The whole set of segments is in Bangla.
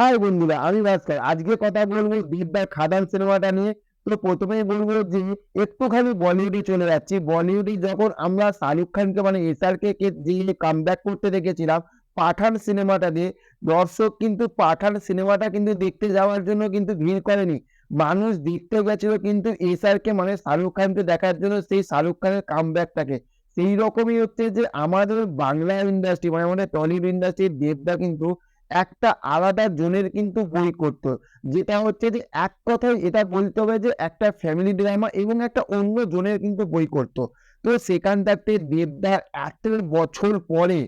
হাই বন্ধুরা, আমি ভাস্কর। আজকে কথা বলবো দেবদার খাদান সিনেমাটা নিয়ে। তো প্রথমেই বলবো যে একটুখানি বলিউডে চলে যাচ্ছি। বলিউডে যখন আমরা শাহরুখ খানকে মানে এসআরকে কে যে কামব্যাক করতে দেখেছিলাম পাঠান সিনেমাটা দিয়ে, দর্শক কিন্তু পাঠান সিনেমাটা কিন্তু দেখতে যাওয়ার জন্য কিন্তু ভিড় করেনি। মানুষ দেখতে গেছিল কিন্তু এসআরকে মানে শাহরুখ খানকে দেখার জন্য, সেই শাহরুখ খানের কামব্যাকটাকে। সেই রকমই হচ্ছে যে আমাদের বাংলা ইন্ডাস্ট্রি মানে আমাদের টলিউড ইন্ডাস্ট্রির দেবদা কিন্তু একটা আলাদা জোনের কিন্তু বই করতো। যেটা হচ্ছে যে এক কথায় এটা বলতে হবে যে একটা ফ্যামিলি ড্রামা এবং একটা অন্য জোনের কিন্তু বই করতো। তো সেখান থাকতে দেবদা এত বছর পরে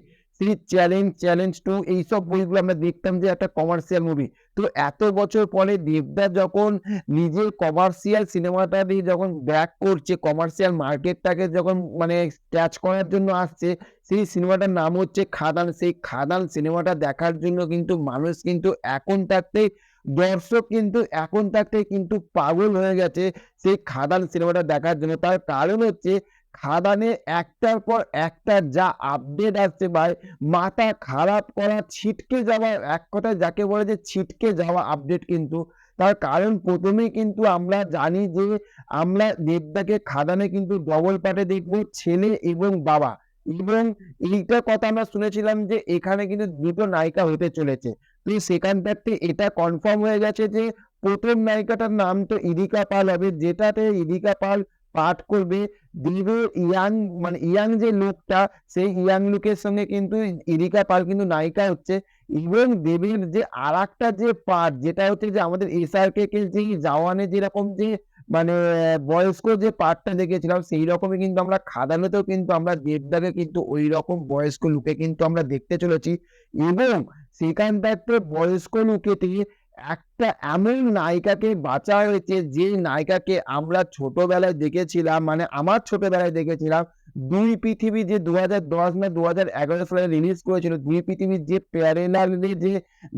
সেই চ্যালেঞ্জ 2 এইসব বইগুলো আমরা দেখতাম যে একটা কমার্শিয়াল মুভি। তো এত বছর পরে দেবদা যখন নিজের কমার্শিয়াল সিনেমাটা দিয়ে যখন ব্যাক করছে, কমার্শিয়াল মার্কেটটাকে যখন মানে ক্যাচ করার জন্য আসছে, সেই সিনেমাটার নাম হচ্ছে খাদান। সেই খাদান সিনেমাটা দেখার জন্য কিন্তু মানুষ কিন্তু এখন থাকতেই দর্শক কিন্তু এখন থাকতেই কিন্তু পাগল হয়ে গেছে সেই খাদান সিনেমাটা দেখার জন্য। তার কারণ হচ্ছে খাদানে একটার পর একটা যা আপডেট আসছে ভাই, মাথা খারাপ করা, ছিটকে যাওয়া, এক কথায় যাকে বলে যে ছিটকে যাওয়া আপডেট কিন্তু। তার কারণ ১ম এই কিন্তু আমরা জানি যে আমরা দেবদাকে খাদানে কিন্তু ডবল পার্টে দেখবো, ছেলে এবং বাবা। এবং এইটার কথা আমরা শুনেছিলাম যে এখানে কিন্তু ২ টো নায়িকা হতে চলেছে। তো সেখান থাকতে এটা কনফার্ম হয়ে গেছে যে ১ম নায়িকাটার নাম তো ইরিকা পাল হবে, যেটাতে ইরিকা পাল পাঠ করবে দেবের ইয়াং মানে ইয়াং যে লুকটা, সেই ইয়াং লুকের সঙ্গে কিন্তু ইরিকা পাল কিন্তু নায়িকা হচ্ছে। এবং দেবের যে আরেকটা যে পার্ট, যেটা হচ্ছে যে আমাদের এসআরকে কে যে জওয়ানে যেরকম যে মানে বয়স্ক যে পার্টটা দেখেছিলাম, সেই রকমই কিন্তু আমরা খাদানেতেও কিন্তু আমরা দেবদাকে কিন্তু ঐরকম বয়স্ক লুকে কিন্তু আমরা দেখতে চলেছি। এবং সেখান থাকতে বয়স্ক লুকেতে একটা এমন নায়িকাকে বাছা হয়েছে, যে নায়িকাকে আমরা ছোটবেলায় দেখেছিলাম, মানে আমার ছোটবেলায় দেখেছিলাম। 'দুই পৃথিবী' যে ২০১০ না ২০১১ সালে রিলিজ করেছিল। 'দুই পৃথিবীর' যে প্যারেলালে যে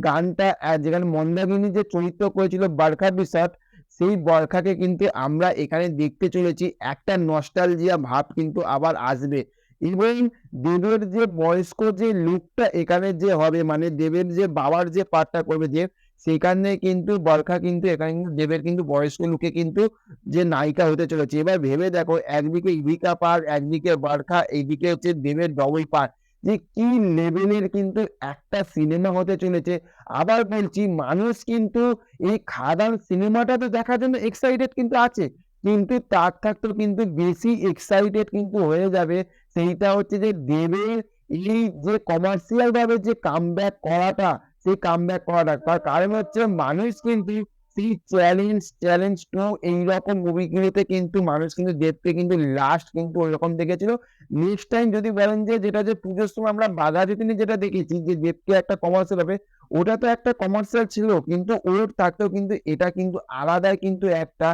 গানটা যেখানে মন্দাকিনী যে চরিত্র করেছিল বরখা বিশাট, সেই বরখাকে কিন্তু আমরা এখানে দেখতে চলেছি। একটা নস্টালজিয়া ভাব কিন্তু আবার আসবে। এবং দেবের যে বয়স্ক যে লুকটা এখানে যে হবে, মানে দেবের যে বাবার যে পার্টটা করবে দেব, সেখানে কিন্তু বরখা কিন্তু এখানে কিন্তু দেবের কিন্তু বয়স্ক লুকে কিন্তু যে নায়িকা হতে চলেছে। এবার ভেবে দেখো, একদিকে ইভিকা পার্ক, একদিকে বরখা, এইদিকে হচ্ছে দেবের ডবল পার্ট। যে কি লেভেলের কিন্তু একটা সিনেমা হতে চলেছে। আবার বলছি, মানুষ কিন্তু এই খাদান সিনেমাটা তো দেখার জন্য এক্সাইটেড কিন্তু আছে। কিন্তু তার থাকতেও কিন্তু বেশি এক্সাইটেড কিন্তু হয়ে যাবে, সেইটা হচ্ছে যে দেবের এই যে কমার্শিয়াল ভাবে যে কামব্যাক করাটা, সেই কামব্যাক করাটা। তার কারণ হচ্ছে মানুষ কিন্তু সেই চ্যালেঞ্জ 2 এইরকম মুভিগুলোতে কিন্তু মানুষ কিন্তু দেবকে কিন্তু লাস্ট কিন্তু ওইরকম দেখেছিল। নেক্সট টাইম যদি বলেন যে যেটা যে পুজোর সময় আমরা বাঘা যতীনে যেটা দেখেছি যে দেবকে একটা কমার্শিয়াল হবে, ওটা তো একটা কমার্শিয়াল ছিল। কিন্তু ওর থাকতেও কিন্তু এটা কিন্তু আলাদাই কিন্তু একটা,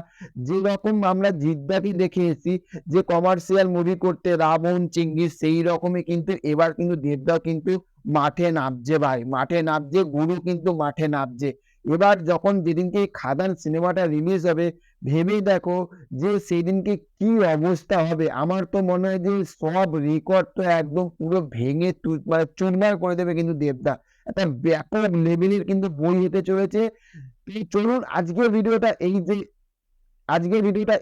যেরকম আমরা জিদ্দাকে দেখে এসেছি যে কমার্শিয়াল মুভি করতে রাবণ, চেঙ্গিস, সেই রকমই কিন্তু এবার কিন্তু দেবদাও কিন্তু মাঠে নামছে ভাই। মাঠে নামছে, গুরু কিন্তু মাঠে নামছে। এবার যখন যেদিনকে এই খাদান সিনেমাটা রিলিজ হবে, ভেবে দেখো যে সেদিনকে কি অবস্থা হবে। আমার তো মনে হয় যে সব রেকর্ড তো একদম পুরো ভেঙে মানে চুরমার করে দেবে কিন্তু দেবদা। একটা ব্যাপক লেভেলের কিন্তু বই হতে চলেছে। চলুন আজকের ভিডিওটা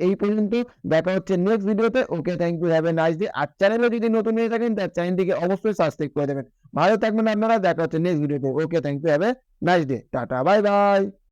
এই পর্যন্ত। দেখা হচ্ছে নেক্সট ভিডিওতে। Okay, thank you, have a nice day. আর চ্যানেলে যদি নতুন হয়ে থাকেন তার চ্যানেলটিকে অবশ্যই সাবস্ক্রাইব করে দেবেন। ভালো থাকবেন আপনারা। দেখা হচ্ছে নেক্সট ভিডিওতে। Okay, thank you, have a nice day. Tata, bye by.